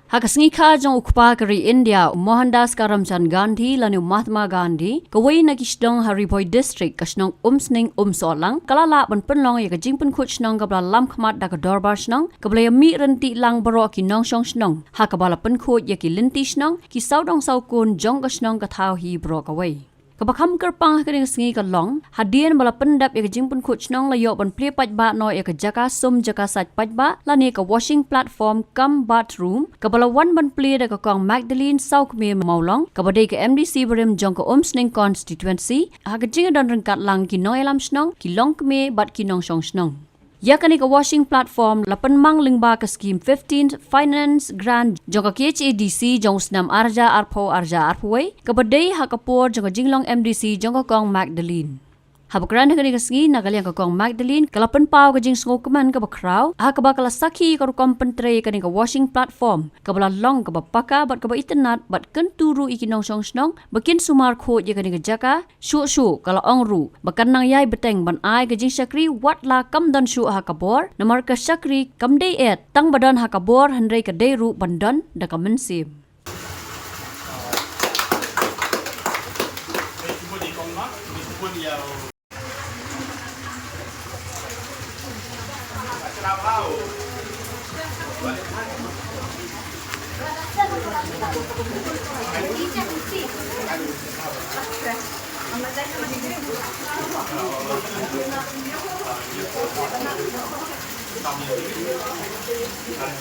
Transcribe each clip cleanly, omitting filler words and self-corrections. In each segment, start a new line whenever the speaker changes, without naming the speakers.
Hakasngi kha jong ukpa kari India Mohandas Karamchand Gandhi lanu Mahatma Gandhi kawai na Shnong Hariboy district ka Shnong Umsning Umsohlang kalala ban penlong ya ka jingpun khut Shnong kabla lam khmat da ka dorbar Shnong kabla mi renti lang baro ki nong shong Shnong hakabala pen khut ya ki linti Shnong ki saudong saukun jong ka Shnong ka thau hi bro kawai kabakam kerpang ka ning sngi ka long hadian bala pendap ya ka jingpun khut Shnong la yo ban ple Paidbah no ya ka Jaka sum Jaka Sait Paidbah la ne ka washing platform kam bathroom kabala wan ban ple da ka kong Magdalene Sauk me maulong kabadai ka MDC berim jong ka Umsning constituency ha ka jing don rengkat lang ki no elam Shnong ki long me bat ki nong shong Shnong Yakani ka washing platform lapan mang Lyngba ka Skhim 15th finance grant jong ka KHADC jong snam arja arpoi kabadai hakapor jong ka jinglong MDC jong ka kong Magdalene Habakran ka ni kasngi nagaliang ka kong Magdalene kalapan pau ka jing sngokaman ka bakraw hakaba kala sakhi ka rukom pentre ka ni ka washing platform kabala long ka bapaka bat ka ba internet bat kenturu ikinong shong Shnong bakin sumar khot ya ka ni ka Jaka shu kala ongru bakan nang yai beteng ban ai ka jing sakri wat la kam don shu hakabor namar ka sakri kam dei et tang badan hakabor handrai ka dei ru bandan da ka mensim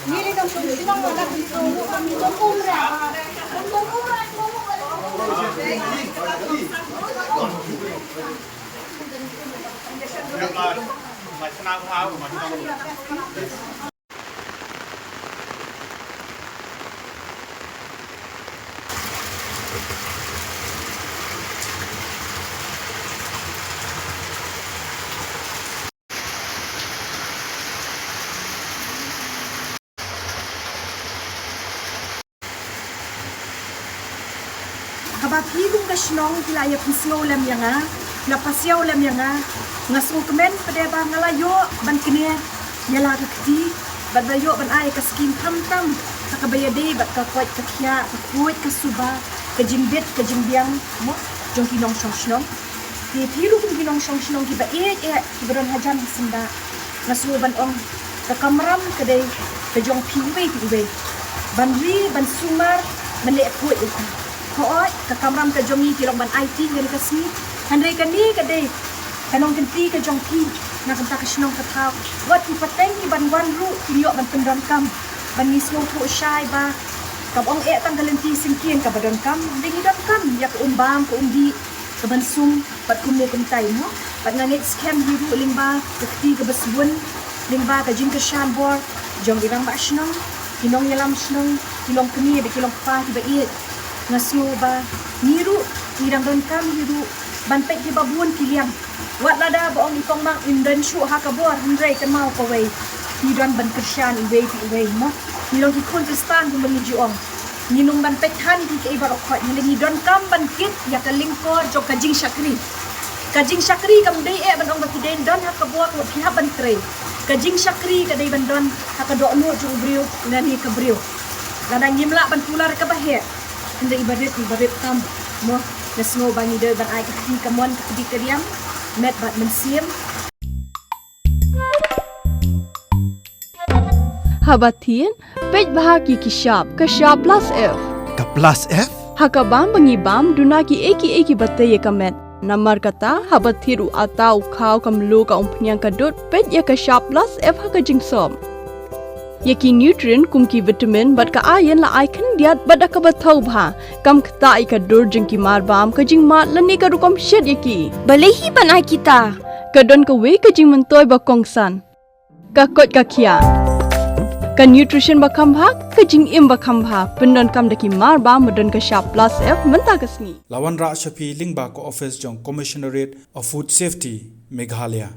Ini dah sudah mana pintu kami tunggu lah. Tunggu lah. Kabati kung ka Shnong kilaya pisyo lam yanga, napasyaw lam yanga, ngasong kemen Paidbah ngalayo ban kene yala kakti, badlayo ban ay ka Skhim tam kakabayade bat ka kwait ka kya, ka kuwait ka suba, ka jimbit ka Ïohpdiang mo jong kinong shong Shnong. Ti piru kung kinong shong Shnong ki ba kibaron hajan sinda. Ngasong ban ong ka kamram kadai ka jong piwe ban ri ban sumar mele kuwait ka. Hoy kakamram ka jongi kilong ban IT ngari kasni handai kani kadai kanong kenti ka jong pi na kanta ka Shnong ka thaw wat ki pateng ki ban wan ru kinyo ban pendon kam ban ni smong thu shai ba kabong tang kalenti singkien ka badon kam dingi don kam ya ka umbam ka umdi ka ban sum pat kumu kumtai mo pat ngangit scam hiru Lyngba kti ka basbun Lyngba ka jing ka shan bor jong irang ba Shnong kinong yalam Shnong kilong kni be kilong pa ki ba ngasu ba niru irang don kam hiru ban pek di babun kiliang wat lada boong ikong mang indan shu hakabor handrai kan mau kawai hiran ban kersyan iwe mo nilong ki kontestan kung bangi juong ninong ban pek han ki ke ibar okhot niling idon kam ban kit ya ka lingkor jok kajing sakri kam dei ban ong ki den don hakabor wat ki ban tre kajing sakri ka dei ban don hakado no jong brio nani ka brio lada ngimla ban pular ka bahe Anda ibarat kam mo nasmo bangi de ban ai kati kamon kati kadiam met bat mensim
Habatin Paidbah ki kishap kashap plus F
Ka plus F
hakabam bangibam duna ki eki batay kamet namar kata habathiru atau khaw kamlu ka Ïohpdiang kadut pet ya kashap plus F hakajingsom Yaki nutrient kumki vitamin bat ka ayan la ai kan diat bat ka bathau bha kam khta ka dur jing ki mar bam ka jing mat lani ka rukom shed yaki balehi banai kita ka don ka we ka jing mentoy ba kongsan ka kot ka khia ka nutrition ba kham bha ka jing im ba kham bha pendon kam daki mar bam don ka sharp plus F menta kasni
Lawan Ra Shafi Lyngba ko office jong commissionerate of food safety Meghalaya